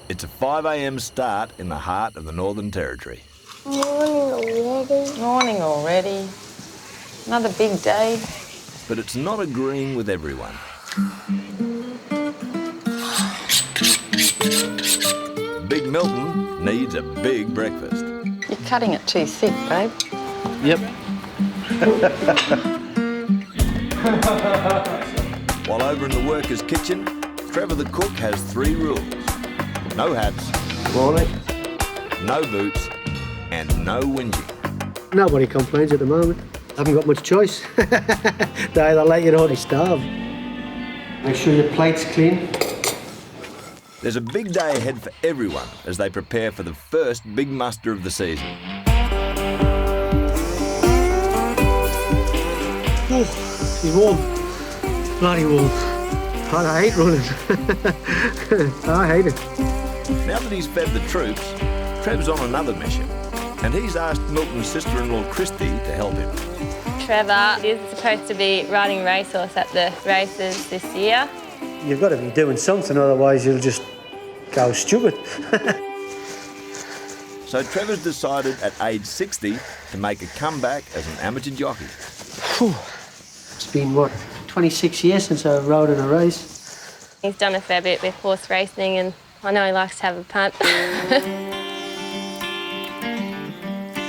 It's a 5 a.m. start in the heart of the Northern Territory. Morning already. Morning already. Another big day. But it's not agreeing with everyone. Big Milton needs a big breakfast. You're cutting it too thick, babe. Yep. While over in the workers' kitchen, Trevor the cook has 3 rules. No hats, Morning. no boots, and no whinging. Nobody complains at the moment. Haven't got much choice. They either let you or they starve. Make sure your plate's clean. There's a big day ahead for everyone as they prepare for the first big muster of the season. Oh, he's warm. Bloody warm. I hate running. I hate it. Now that he's fed the troops, Trev's on another mission, and he's asked Milton's sister-in-law Christy to help him. Trevor is supposed to be riding racehorse at the races this year. You've got to be doing something, otherwise you'll just go stupid. So Trevor's decided at age 60 to make a comeback as an amateur jockey. It's been, what, 26 years since I rode in a race. He's done a fair bit with horse racing and I know he likes to have a punt.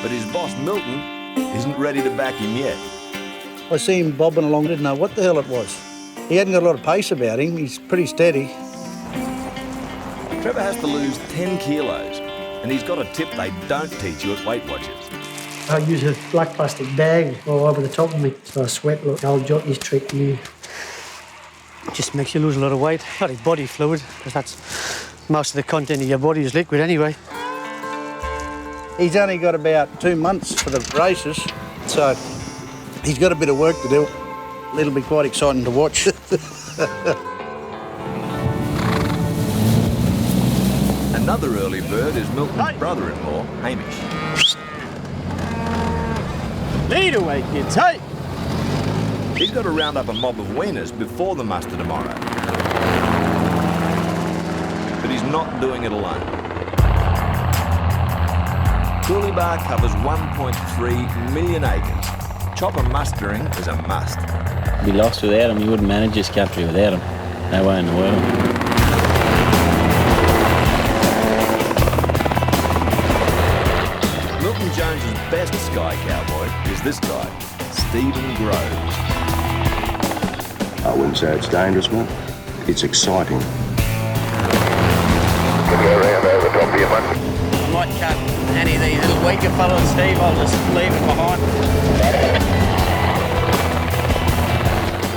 But his boss, Milton, isn't ready to back him yet. I see him bobbing along, didn't know what the hell it was. He hadn't got a lot of pace about him, he's pretty steady. Trevor has to lose 10 kilos, and he's got a tip they don't teach you at Weight Watchers. I use a black plastic bag all over the top of me, so I sweat like the old jockey's trick. It just makes you lose a lot of weight. Not his body fluid, because that's most of the content of your body is liquid anyway. He's only got about 2 months for the races, so he's got a bit of work to do. It'll be quite exciting to watch. Another early bird is Milton's brother-in-law, Hamish. Lead away, kids, hey! He's got to round up a mob of weaners before the muster tomorrow. But he's not doing it alone. Coolibah covers 1.3 million acres. Chopper mustering is a must. Be lost without him. You wouldn't manage this country without him. No way in the world. Milton Jones's best Sky Cowboy is this guy, Stephen Groves. I wouldn't say it's dangerous, mate. It's exciting. Can you go around over the top of your mate? I might cut any of these little weaker fellas, Steve. I'll just leave it behind.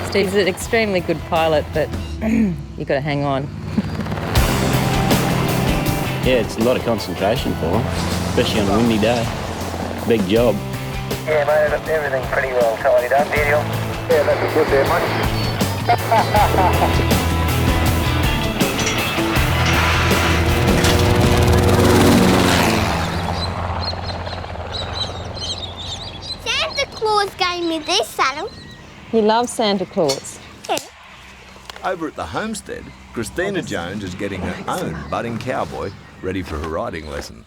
Steve's an extremely good pilot, but you've got to hang on. Yeah, it's a lot of concentration for him, especially on a windy day. Big job. Yeah, mate, everything pretty well tidied up, Daniel. Yeah, that's good there, mate. Santa Claus gave me this saddle. He loves Santa Claus. Yeah. Over at the homestead, Christina Jones is getting her own budding cowboy ready for her riding lesson.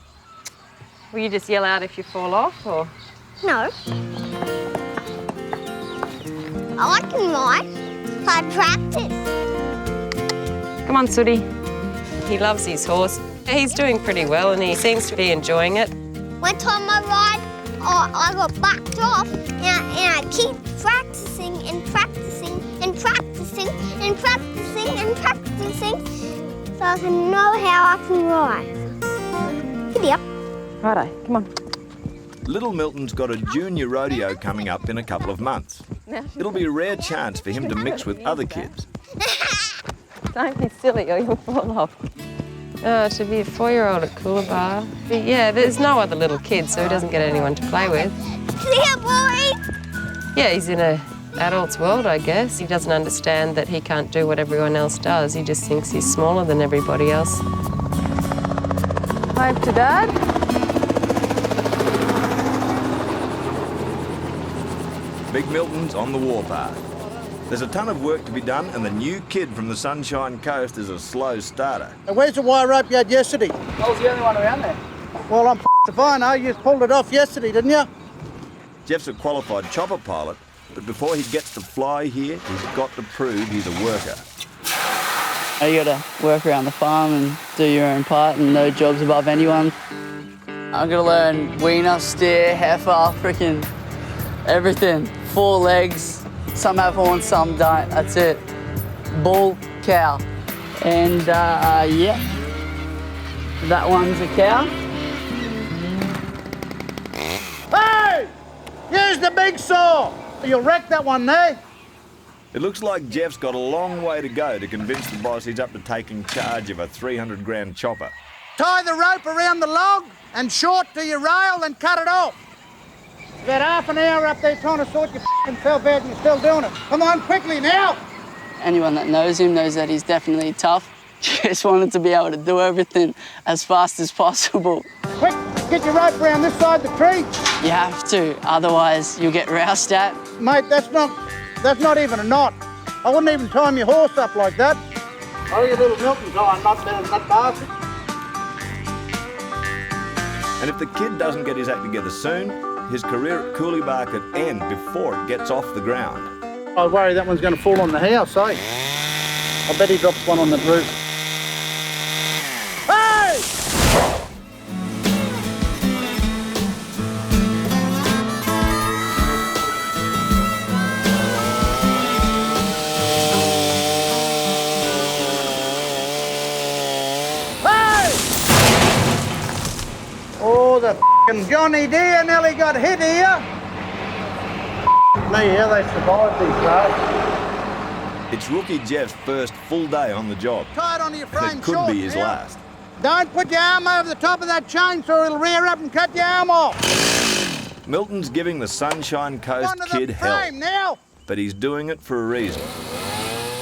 Will you just yell out if you fall off, or...? No. I can ride. I practice. Come on, Sooty. He loves his horse. He's doing pretty well and he seems to be enjoying it. One time I ride, I got backed off and I keep practicing and practicing and practicing and practicing and practicing so I can know how I can ride. Giddy up. Righto, come on. Little Milton's got a junior rodeo coming up in a couple of months. It'll be a rare chance for him to mix with other kids. Don't be silly or you'll fall off. To be a 4-year-old at Coolabah. Yeah, there's no other little kids, so he doesn't get anyone to play with. See ya, boy! Yeah, he's in an adult's world, I guess. He doesn't understand that he can't do what everyone else does. He just thinks he's smaller than everybody else. Wave to Dad. Big Milton's on the warpath. There's a ton of work to be done, and the new kid from the Sunshine Coast is a slow starter. Now, where's the wire rope you had yesterday? I was the only one around there. Well, I'm if I know. You just pulled it off yesterday, didn't you? Jeff's a qualified chopper pilot, but before he gets to fly here, he's got to prove he's a worker. You got to work around the farm and do your own part, and no job's above anyone. I've got to learn wiener, steer, heifer, freaking everything. 4 legs. Some have horns, some don't. That's it. Bull, cow. And yeah, that one's a cow. Hey! Use the big saw! You'll wreck that one there. It looks like Jeff's got a long way to go to convince the boss he's up to taking charge of a 300-gram chopper. Tie the rope around the log and short to your rail and cut it off. About half an hour up there trying to sort your self out and you're still doing it. Come on, quickly now! Anyone that knows him knows that he's definitely tough. Just wanted to be able to do everything as fast as possible. Quick, get your rope around this side of the tree. You have to, otherwise you'll get roused at. Mate, that's not even a knot. I wouldn't even time your horse up like that. Oh, you little Milton time, not better than that bastard. And if the kid doesn't get his act together soon, his career at Coolibah could end before it gets off the ground. I worry that one's going to fall on the house, eh? I bet he drops one on the roof. Hey! Oh, the f***ing Johnny Deere nearly got hit here. Me, how they survived these days. It's rookie Jeff's first full day on the job. Tie it onto your frame And it could short, be his now. last. Don't put your arm over the top of that chainsaw, it'll rear up and cut your arm off. Milton's giving the Sunshine Coast Onto kid the hell, frame now. but he's doing it for a reason.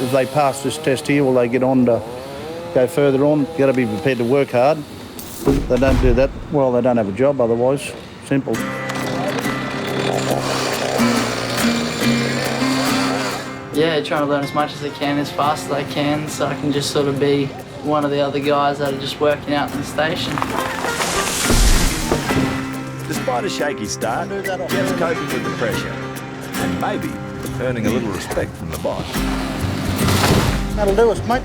If they pass this test here, will they get on to go further on? You've got to be prepared to work hard. They don't do that, well, they don't have a job otherwise. Simple. Yeah, trying to learn as much as I can, as fast as I can, so I can just sort of be one of the other guys that are just working out in the station. Despite a shaky start, Jeff's coping with the pressure and maybe earning a little respect from the boss. That'll do us, mate.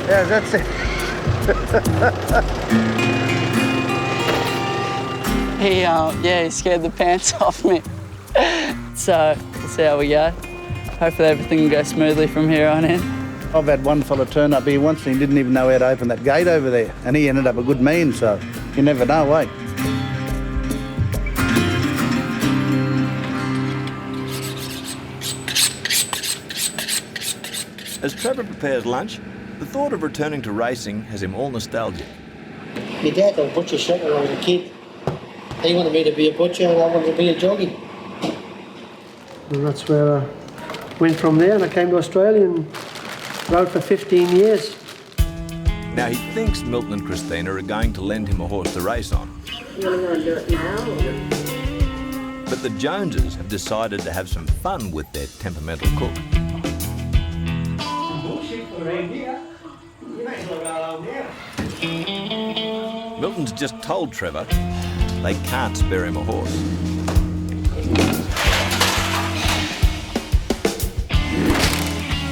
Yeah, that's it. He scared the pants off me. So, we'll see how we go. Hopefully everything will go smoothly from here on in. I've had one fella turn up here once and he didn't even know how to open that gate over there. And he ended up a good man, so you never know, eh? As Trevor prepares lunch, the thought of returning to racing has him all nostalgic. My dad was a butcher shop when I was a kid. He wanted me to be a butcher and I wanted to be a jockey. And that's where I went from there, and I came to Australia and rode for 15 years. Now he thinks Milton and Christina are going to lend him a horse to race on. You want to go and do it now? But the Joneses have decided to have some fun with their temperamental cook. Milton's just told Trevor they can't spare him a horse.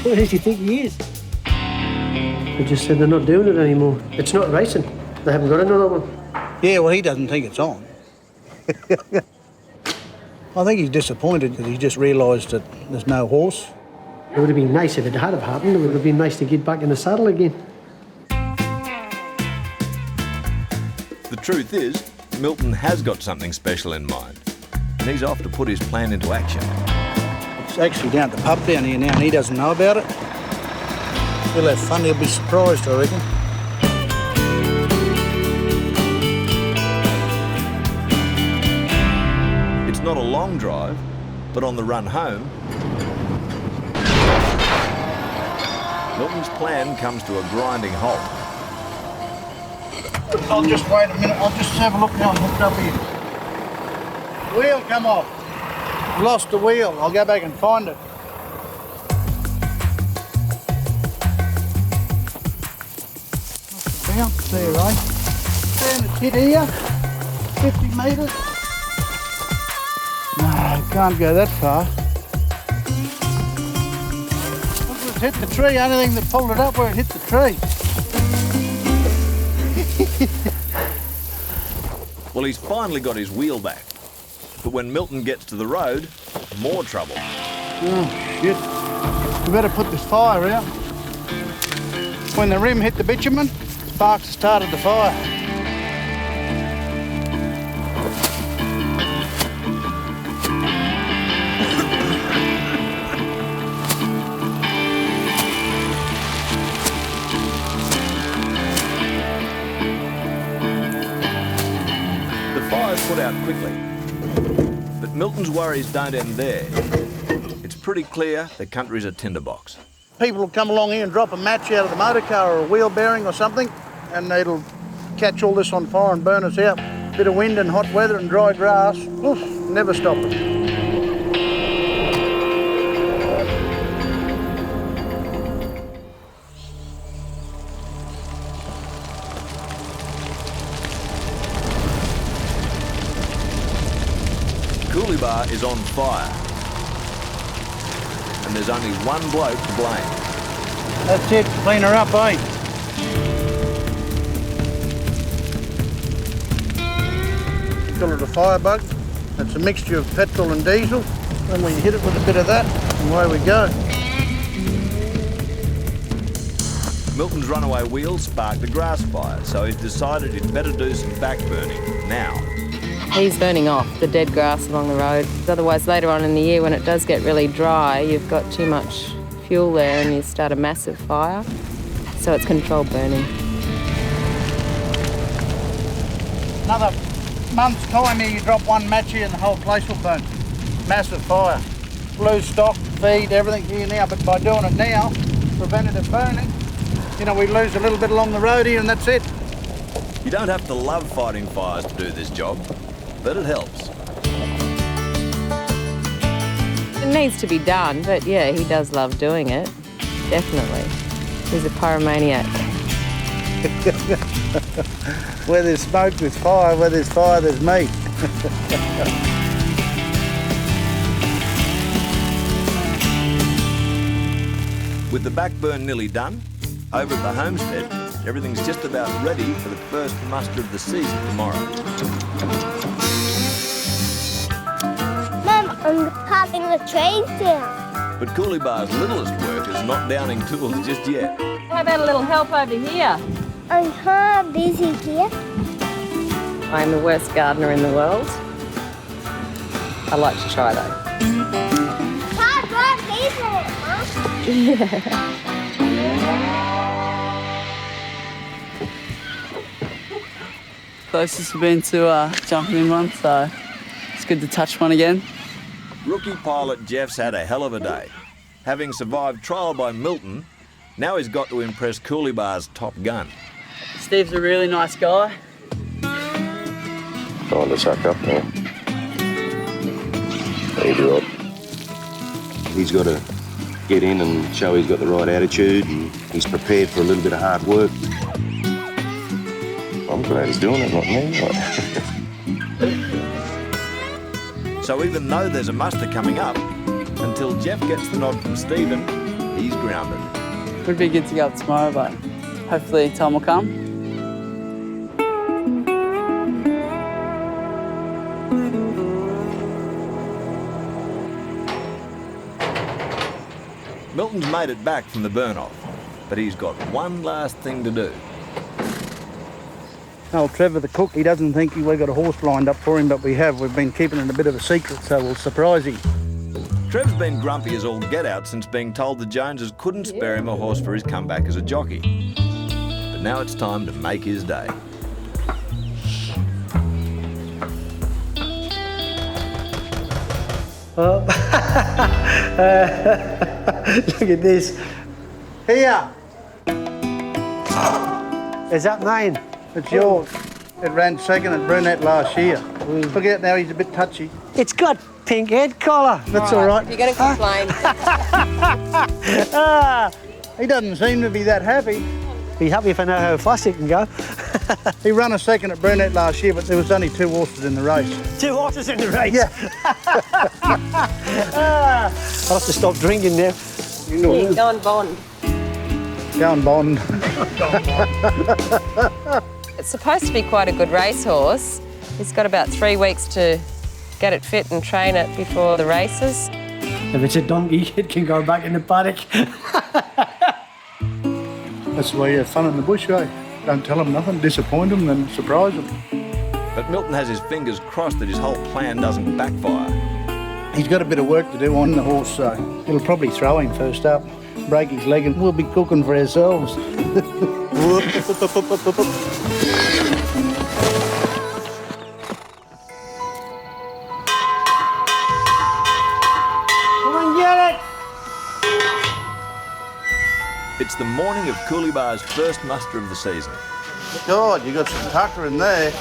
Who does he think he is? They just said they're not doing it anymore. It's not racing. They haven't got another one. Yeah, well, he doesn't think it's on. I think he's disappointed because he just realised that there's no horse. It would have been nice if it had happened. It would have been nice to get back in the saddle again. The truth is, Milton has got something special in mind, and he's off to put his plan into action. It's actually down at the pub down here now and he doesn't know about it. He'll have fun, he'll be surprised, I reckon. It's not a long drive, but on the run home, Milton's plan comes to a grinding halt. I'll just wait a minute, I'll just have a look now and hooked up here. Wheel come off. I've lost the wheel, I'll go back and find it. now. There, right? And it's hit here, 50 metres. No, can't go that far. Look, it's hit the tree. Only thing that pulled it up where it hit the tree. Well, he's finally got his wheel back. But when Milton gets to the road, more trouble. Oh, shit. We better put this fire out. When the rim hit the bitumen, sparks started the fire. The fire's put out quickly. But Milton's worries don't end there. It's pretty clear the country's a tinderbox. People will come along here and drop a match out of the motor car or a wheel bearing or something, and it'll catch all this on fire and burn us out. Bit of wind and hot weather and dry grass, oof, never stop it. Coolibah is on fire. And there's only one bloke to blame. That's it, clean her up, eh? Call it a firebug. It's a mixture of petrol and diesel. Then we hit it with a bit of that, and away we go. Milton's runaway wheel sparked a grass fire, so he's decided he'd better do some back burning now. He's burning off the dead grass along the road. Otherwise, later on in the year, when it does get really dry, you've got too much fuel there and you start a massive fire. So it's controlled burning. Another month's time here, you drop one match here and the whole place will burn. Massive fire. Lose stock, feed, everything here now, but by doing it now, preventative burning, you know, we lose a little bit along the road here and that's it. You don't have to love fighting fires to do this job, but it helps. It needs to be done, but yeah, he does love doing it. Definitely. He's a pyromaniac. Where there's smoke, there's fire. Where there's fire, there's me. With the backburn nearly done, over at the homestead, everything's just about ready for the first muster of the season tomorrow. Mum, I'm cutting the trees down. But Coolibah's littlest work is not downing tools just yet. How about a little help over here? I'm kind of busy here. I'm the worst gardener in the world. I like to try though. Hard work, isn't it, Mum? Closest I've been to jumping in one, so it's good to touch one again. Rookie pilot Jeff's had a hell of a day. Having survived trial by Milton, now he's got to impress Coolibah's top gun. Steve's a really nice guy. Trying to suck up now. He'll do it. He's got to get in and show he's got the right attitude and he's prepared for a little bit of hard work. I'm glad he's doing it, not me. So even though there's a muster coming up, until Jeff gets the nod from Stephen, he's grounded. Would be good to go up tomorrow, but hopefully time will come. Milton's made it back from the burn-off, but he's got one last thing to do. Oh, Trevor the cook, he doesn't think we've got a horse lined up for him, but we have. We've been keeping it a bit of a secret, so we'll surprise him. Trev's been grumpy as all get-out since being told the Joneses couldn't spare him a horse for his comeback as a jockey. But now it's time to make his day. Look at this. Here, Is that mine? it's yours. It ran second at Brunette last year. Look at now, he's a bit touchy. It's got pink head collar. That's all right. You're going to complain. He doesn't seem to be that happy. Be happy if I know how fast it can go. He ran a second at Brunette last year, but there was only 2 horses in the race. 2 horses in the race? Yeah. I'll have to stop drinking now. Yeah, go on Bond. Go on, Bond. It's supposed to be quite a good racehorse. He's got about 3 weeks to get it fit and train it before the races. If it's a donkey, it can go back in the paddock. That's the way you have fun in the bush, eh? Don't tell them nothing, disappoint them, then surprise them. But Milton has his fingers crossed that his whole plan doesn't backfire. He's got a bit of work to do on the horse, so it'll probably throw him first up, break his leg, and we'll be cooking for ourselves. It's the morning of Cooleybar's first muster of the season. God, you got some tucker in there.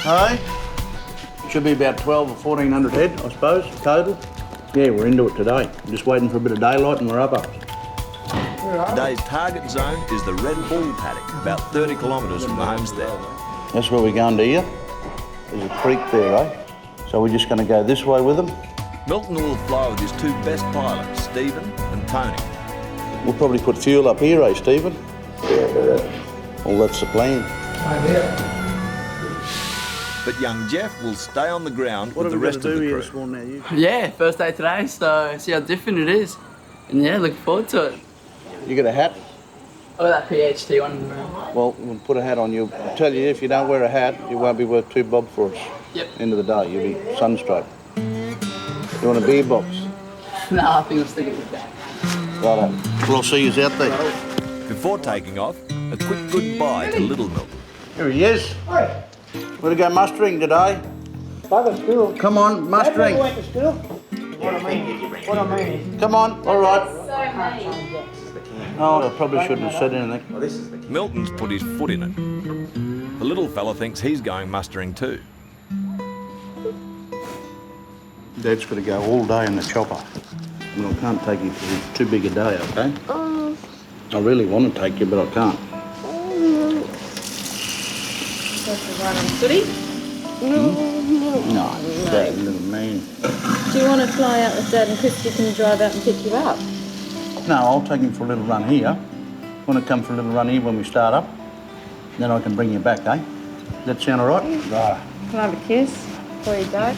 Hey? Should be about 12 or 1,400 head, I suppose, total. Yeah, we're into it today. Just waiting for a bit of daylight and we're up. Today's target zone is the Red Bull paddock, about 30 kilometres from the homestead. That's where we're going to here. There's a creek there, eh? So we're just going to go this way with them. Milton will fly with his 2 best pilots, Stephen and Tony. We'll probably put fuel up here, eh, Stephen? Well, that's the plan. But young Jeff will stay on the ground with the rest of the crew. Yeah, first day today, so see how different it is. And yeah, looking forward to it. You got a hat? Oh, that PHT one in the room. Well, we'll put a hat on you. I tell you, if you don't wear a hat, you won't be worth 2 bob for us. Yep. End of the day, you'll be sunstroke. You want a beer box? Nah, I think I'm sticking with that. Righto. Well, I'll see you out there. Before taking off, a quick goodbye to Little Milton. Here he is. Hi. We're to go mustering today. Back at school. Come on, mustering. Went to school. What I mean. Come on, all right. Oh, I probably shouldn't have said anything. Milton's put his foot in it. The little fella thinks he's going mustering too. Dad's got to go all day in the chopper. And I can't take you for it's too big a day, okay? I really want to take you, but I can't. No, that little mean. Do you want to fly out with Dad and Christy can drive out and pick you up? No, I'll take him for a little run here. Want to come for a little run here when we start up? Then I can bring you back, eh? Does that sound all right? Right. Can I have a kiss before you go?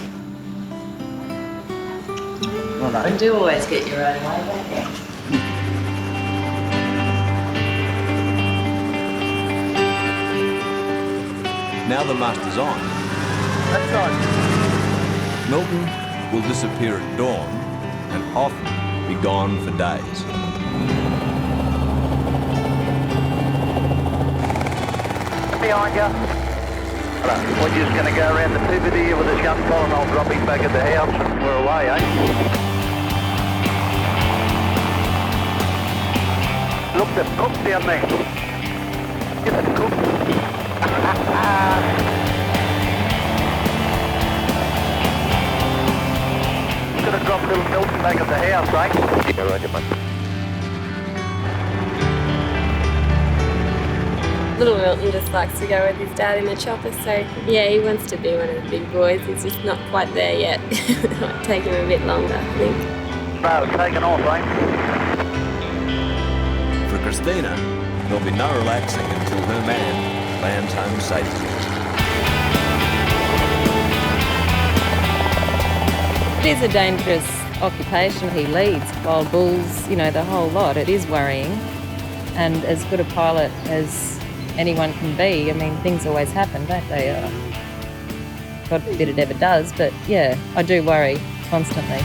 Right, You do always get your own way, don't you? Now the muster's on, That's right. Milton will disappear at dawn and often be gone for days. Behind you. We're just going to go around the pivot here with this young fella and I'll drop him back at the house and we're away, eh? Look, the cook's down there. Get the cook. Gonna drop little Milton back at the house, eh? Yeah, roger, mate. Little Milton just likes to go with his dad in the chopper, so yeah, he wants to be one of the big boys. He's just not quite there yet. It might take him a bit longer, I think. No, taking off, eh? For Christina, there'll be no relaxing until her man lands home safely. It is a dangerous occupation he leads. Wild bulls, you know, the whole lot. It is worrying. And as good a pilot as anyone can be, I mean, things always happen, don't they? God forbid it ever does, but yeah, I do worry constantly.